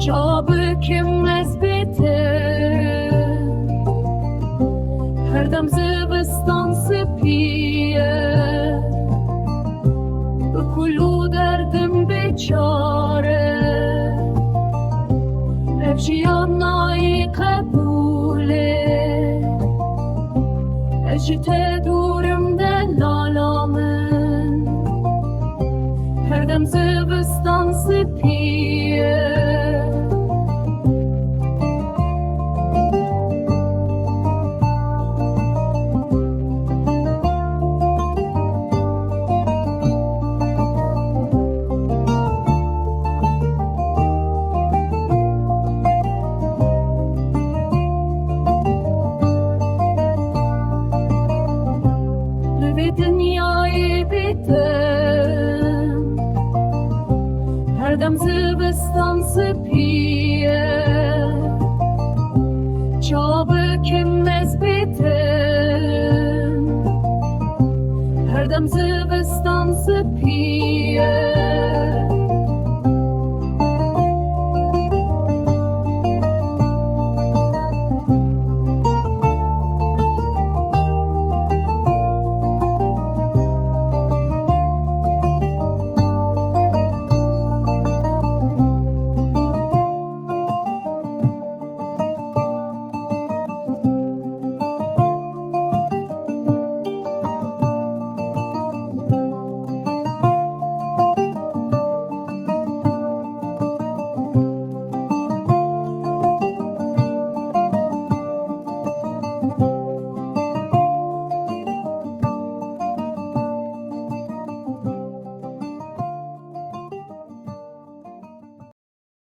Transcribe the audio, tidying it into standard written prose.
چابکم نزبیته هر دم زبستان سپیه به کلو دردم بیچاره افشیان نایی قبوله اشته دورم دلالامن هر دم زبستان سپیه دنیای بیتم هر دم زبستان سپیه چابکم نزبیتم هر دم زبستان سپیه